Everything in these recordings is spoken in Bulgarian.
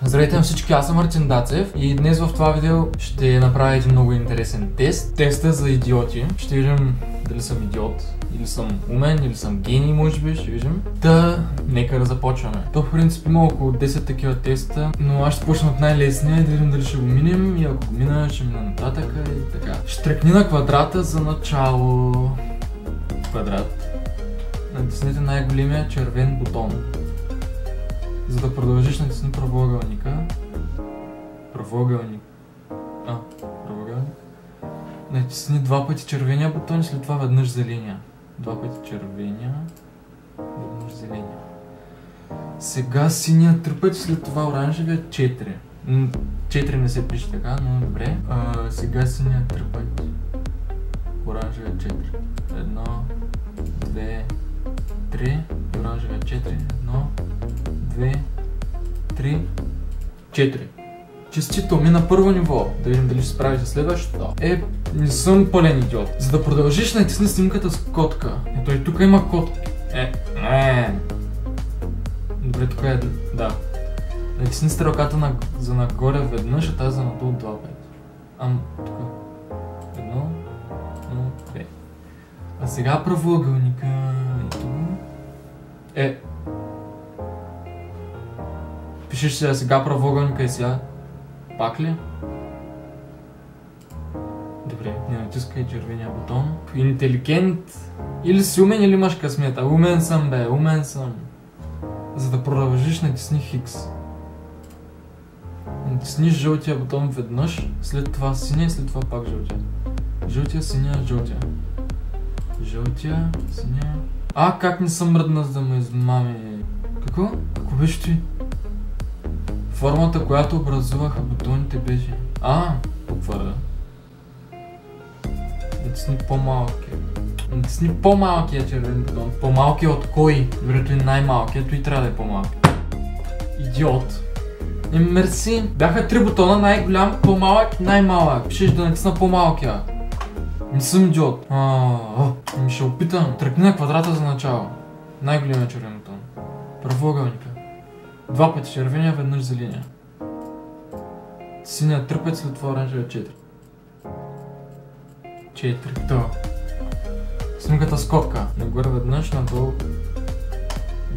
Здравейте на всички, аз съм Мартин Дацев и днес в това видео ще направя един много интересен тест. Теста за идиоти. Ще видим дали съм идиот, или съм умен, или съм гений, може би, ще видим. Нека да започваме. То в принцип има около 10 такива теста, но аз ще почна от най-лесния и да видим дали ще го минем и ако го мина, ще мина нататък и така. Ще тръкни на квадрата за начало. Квадрат. Натиснете най-големия червен бутон. За да продължиш, натисни правоъгълника. Правоъгълник. Правоъгълник. Натисни два пъти червения бутон и след това веднъж зеления. Два пъти червения, веднъж зеления. Сега синия 3 пъти, след това оранжевия 4. 4 не се пише така, но добре. Сега синия 3 пъти. Оранжевия 4. 1, 2, 3. И оранжевия 4. 1, 2, 3, 4. Честито ми на първо ниво. Да видим дали ще справите следващото. Не съм пълен идиот. За да продължиш, натисни снимката с котка. Ето и тук има котки. Добре, тук е... Да. Натисни стрелката за нагоре веднъж, а тази за надолу 2 пъти. Тук. 1, 2. А сега правоъгълника. Ето. Пишеш сега правоъгълника и сега. Пак ли? Добре, не натискай червения бутон. Интелигент. Или си умен, или имаш късмета. Умен съм, бе, умен съм. За да продължиш, натисни Хикс. Натисни жълтия бутон веднъж, след това синия, след това пак жълтия. Жълтия, синия, жълтия. Жълтия, синия... как не съм мръдна, за да ме измами. Какво? Какво беше ти? Формата, която образуваха бутоните беше... буква Р. Натисни по-малкия. Натисни по-малкия червен бутон. По-малкия от кой? Вероятно и най-малкият, и трябва да е по-малки. Идиот. Мерси. Бяха 3 бутона, най-голям, по-малък, най-малък. Пишеш да натисна по-малкия. Не съм идиот. Ще опитам. Тръкни на квадрата за начало. Най-големия червен бутон. Правоъгълника. 2 пъти червения, веднъж зеления. Синия 3 пъти, след това оранжевия 4. 4. Снимката с котка. Нагоре веднъж, надолу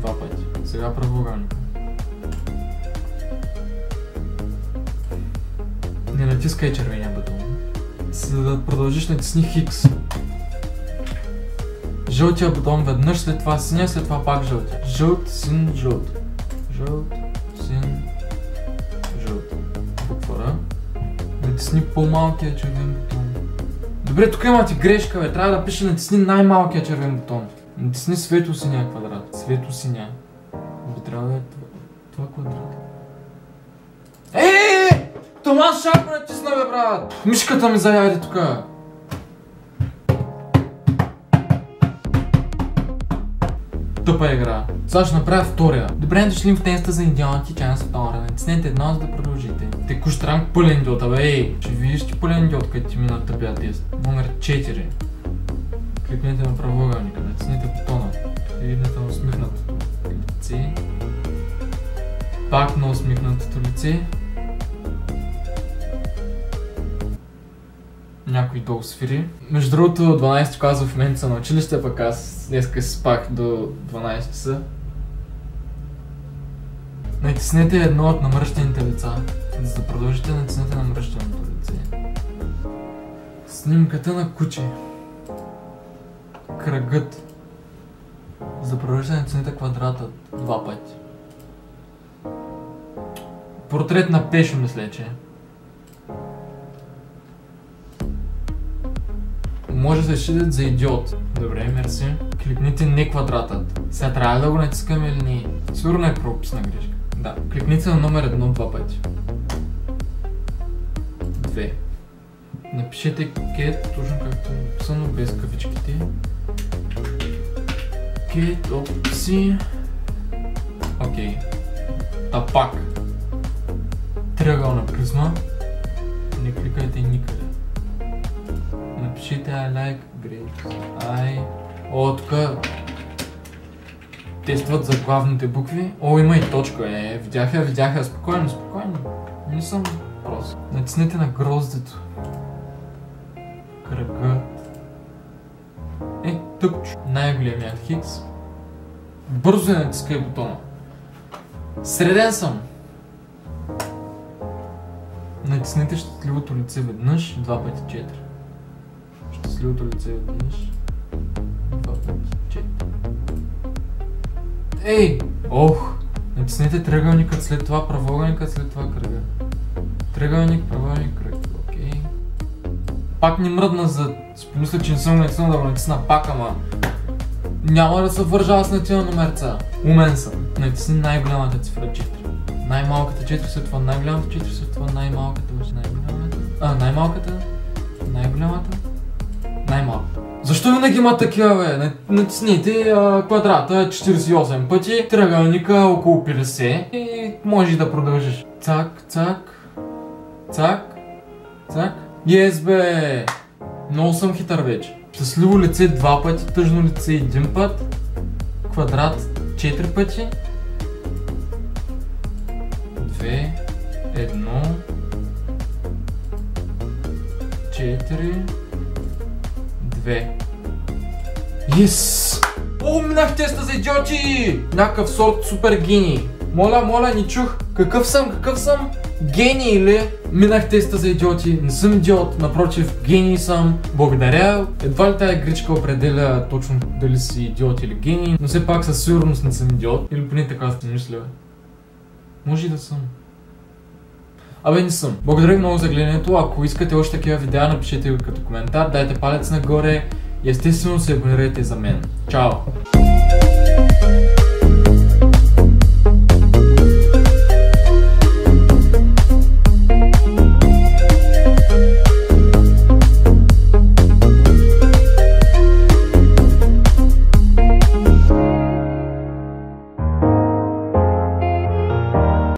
2 пъти. Сега правоъгълника. Не натискай червения бутон. За да продължиш, натисни Хикс. Жълтия бутон веднъж, след това синия, след това пак жълтия. Жълт, син, жълт. Жълт, син, жълт. Буква Р. Натисни по-малкия червен бутон. Добре, тук имате грешка, бе. Трябва да пише натисни най-малкия червен бутон. Натисни светло-синия квадрат. Светло-синия. Би трябва да е това квадрат. Томас шапко натисна, бе, брат! Мишката ми заяде тука. Тъпа игра. Сега ще направя втория. Добре дошли в теста за идиоти, част втора. Натиснете 1, за да продължите. Текущ ранг пълен идиота, бе. Ще видиш ти пълен идиот, като ти мина тъпия тест. Номер 4. Кликнете на правоъгълника, натиснете бутона. Видите на усмихнатото лице. Пак на усмихнатото лице. Някой долу свири. Между другото, 12 клас в момента съм на училище, пък аз днеска си спах до 12 часа. Натиснете едно от намръщените лица. За да продължите, натиснете намръщеното лице. Снимката на куче. Кръгът. За да продължите, натиснете квадрата 2 пъти. Портрет на Пешо, мисля, че. Може да считат за идиот. Добре, мерси. Кликните не квадратът. Сега трябва да го натискаме или не? Сигурно е пропусна грешка. Да. Кликните на номер 1 2 пъти. 2. Напишете cat, точно както е написано, без кавичките. Cat опции. Окей. Пак. Триъгълна призма. Не кликайте никъде. Напишете I like grapes. Тук тестват за главните букви. О, има и точка. Видяха. Спокойно. Не съм прост. Натиснете на гроздето. Кръгът. Тук. Най-големият хикс. Бързо натискай бутона. Среден съм. Натиснете щастливото лице веднъж, 2 пъти 4. Щастливото лице веднъж, 2 пъти 4. Натиснете триъгълникът, след това правоъгълникът, след това кръга. Триъгълник, правоъгълник, кръг. Окей. Пак не мръдна за... Помисля, че не съм натиснал да го натисна пак, ама... Няма да се вържа аз на тия номерца. Умен съм. Натисни най-голямата цифра 4. Най-малката 4, след това най-голямата 4, след това най-малката, най-малката, най-голямата, най-малката. Защо винаги има такива, бе? Натисните квадрата 48 пъти, триъгълника около 50 и можеш да продължиш. Цак. Yes, бе! Много съм хитър вече. Щастливо лице 2 пъти, тъжно лице 1 път, квадрат 4 пъти, 2, 1, 4, 2. Yes! О, минах теста за идиоти! Някакъв сорт супер гений. Моля, не чух. Какъв съм? Гений или? Минах теста за идиоти. Не съм идиот, напротив, гений съм. Благодаря. Едва ли тая игричка определя точно дали си идиот или гений, но все пак със сигурност не съм идиот. Или поне така си мисля. Може и да съм. Не съм. Благодаря много за гледането. Ако искате още такива видеа, напишете го като коментар, дайте палец нагоре и естествено се абонирайте за мен. Чао!